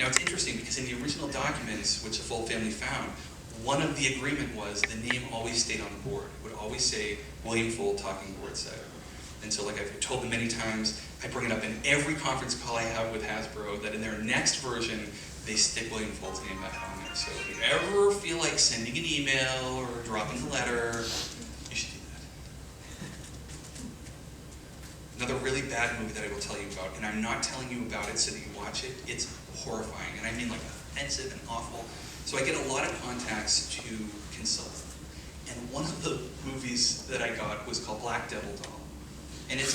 Now it's interesting because in the original documents, which the full family found, one of the agreement was the name always stayed on the board. It would always say William Fold Talking Board Set. And so like I've told them many times, I bring it up in every conference call I have with Hasbro, that in their next version, they stick William Fold's name back on there. So if you ever feel like sending an email or dropping a letter, you should do that. Another really bad movie that I will tell you about, and I'm not telling you about it so that you watch it, it's horrifying, and I mean like offensive and awful. So I get a lot of contacts to consult. And one of the movies that I got was called Black Devil Doll. And it's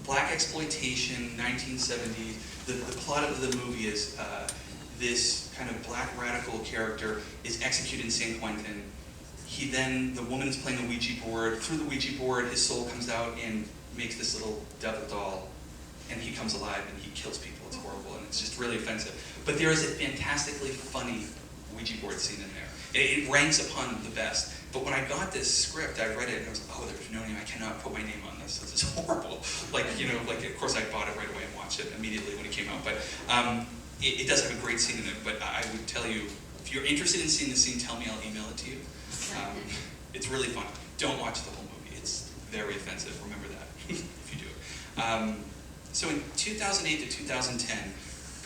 black exploitation, 1970s. The plot of the movie is this kind of black radical character is executed in San Quentin. The woman is playing a Ouija board. Through the Ouija board, his soul comes out and makes this little devil doll. And he comes alive and he kills people. It's horrible and it's just really offensive. But there is a fantastically funny Ouija board scene in there. It ranks upon the best. But when I got this script, I read it and I was like, oh, there's no name. I cannot put my name on this. This is horrible. Of course I bought it right away and watched it immediately when it came out. But it does have a great scene in it. But I would tell you, if you're interested in seeing the scene, tell me, I'll email it to you. It's really fun. Don't watch the whole movie. It's very offensive. Remember that if you do it. So in 2008 to 2010,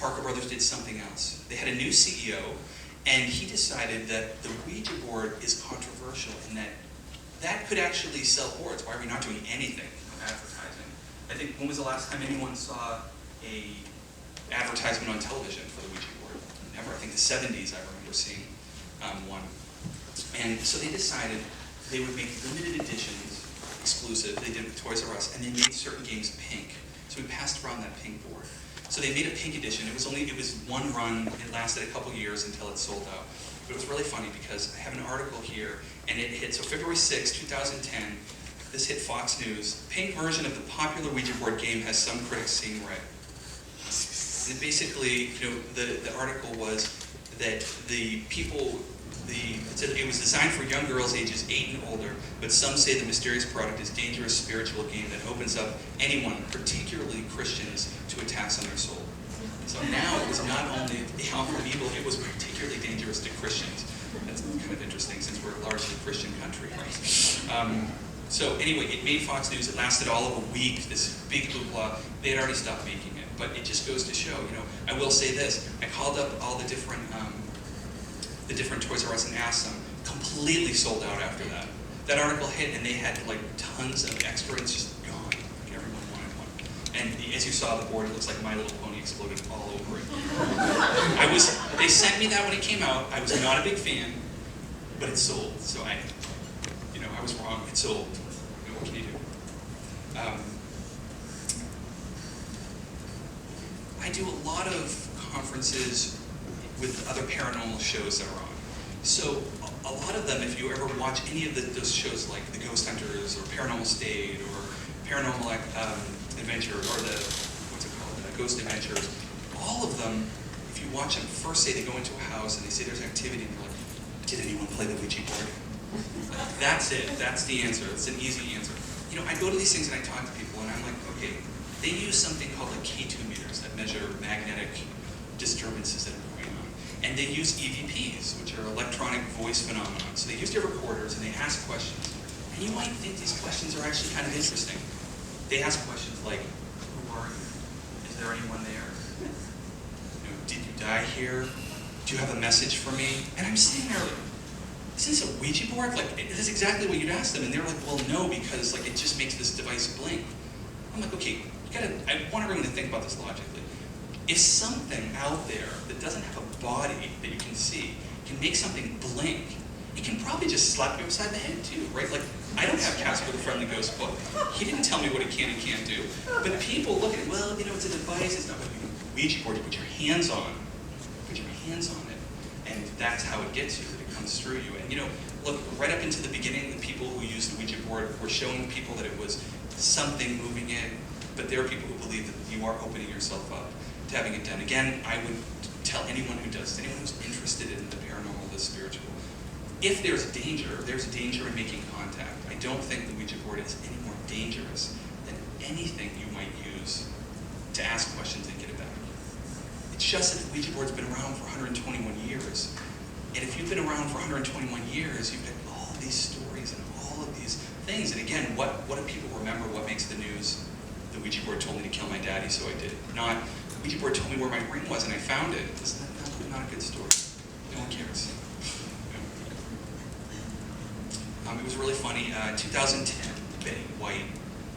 Parker Brothers did something else. They had a new CEO, and he decided that the Ouija board is controversial and that could actually sell boards. Why are we not doing anything with advertising? I think, when was the last time anyone saw a advertisement on television for the Ouija board? Never. I think the 70s I remember seeing one. And so they decided they would make limited editions, exclusive. They did it with Toys R Us, and they made certain games pink. So we passed around that pink board. So they made a pink edition. It was one run. It lasted a couple years until it sold out. But it was really funny because I have an article here, and it hit, so February 6, 2010, this hit Fox News. Pink version of the popular Ouija board game has some critics seeing red. And basically, the article was that it was designed for young girls ages 8 and older, but some say the mysterious product is a dangerous spiritual game that opens up anyone, particularly Christians, to attacks on their soul. So now it was not only harmful and evil, it was particularly dangerous to Christians. That's kind of interesting since we're a largely Christian country. So anyway, it made Fox News. It lasted all of a week, this big hoopla. They had already stopped making it, but it just goes to show, I will say this. I called up all the different Toys R Us and asked them, completely sold out after that. That article hit and they had like tons of extras just gone. Like everyone wanted one. And as you saw the board, it looks like My Little Pony exploded all over it. They sent me that when it came out. I was not a big fan, but it sold. So I was wrong. It sold. What can you do? I do a lot of conferences with other paranormal shows that are on. So a lot of them, if you ever watch any of those shows like The Ghost Hunters or Paranormal State or Paranormal Adventure or Ghost Adventures, all of them, if you watch them, first say they go into a house and they say there's activity and they're like, did anyone play the Ouija board? That's it. That's the answer. It's an easy answer. I go to these things and I talk to people and I'm like, okay, they use something called like K2 meters that measure magnetic disturbances that are going on. And they use EVPs, which are electronic voice phenomena. So they use their recorders and they ask questions. And you might think these questions are actually kind of interesting. They ask questions like, who are you? Is there anyone there? Did you die here? Do you have a message for me? And I'm sitting there like, is this a Ouija board? Like, this is exactly what you'd ask them. And they're like, well, no, because like it just makes this device blink. I'm like, okay, I want everyone to think about this logically. If something out there that doesn't have a body that you can see can make something blink, it can probably just slap you upside the head too, right? Like, I don't have Casper the Friendly Ghost book. He didn't tell me what it can and can't do. But people look at it, well, it's a device, it's not what you Ouija board, you put your hands on. Put your hands on it. And that's how it gets you, that it comes through you. And look, right up into the beginning, the people who used the Ouija board were showing people that it was something moving it, but there are people who believe that you are opening yourself up to having it done. Again, I would tell anyone who does, anyone who's interested in the paranormal, the spiritual, if there's danger in making contact. I don't think the Ouija board is any more dangerous than anything you might use to ask questions and get it back. just that the Ouija board's been around for 121 years. And if you've been around for 121 years, you've got all these stories and all of these things. And again, what do people remember? What makes the news? The Ouija board told me to kill my daddy, so I did. Not, the Ouija board told me where my ring was and I found it. Isn't that not a good story? No one cares. It was really funny. 2010, Betty White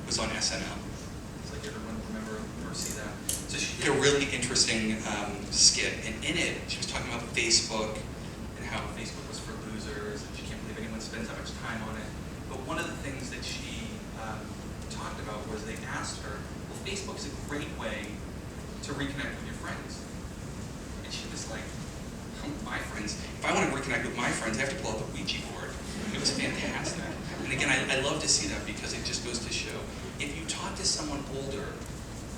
was on SNL. Does like everyone remember or see that? So she did a really interesting skit, and in it, she was talking about Facebook and how Facebook was for losers, and she can't believe anyone spends that much time on it. But one of the things that she talked about was they asked her, well, Facebook's a great way to reconnect with your friends. And she was like, my friends, if I want to reconnect with my friends, I have to pull out the Ouija board. It was fantastic. And again, I love to see that because it just goes to show, if you talk to someone older,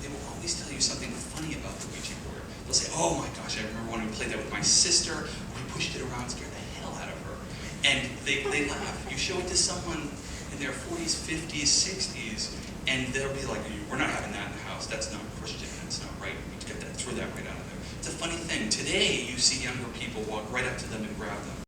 they will always tell you something funny about the Ouija board. They'll say, oh my gosh, I remember when we played that with my sister, we pushed it around, scared the hell out of her. And they laugh. You show it to someone in their 40s, 50s, 60s, and they'll be like, we're not having that in the house. That's not Christian. That's not right. We get that, throw that right out of there. It's a funny thing. Today, you see younger people walk right up to them and grab them.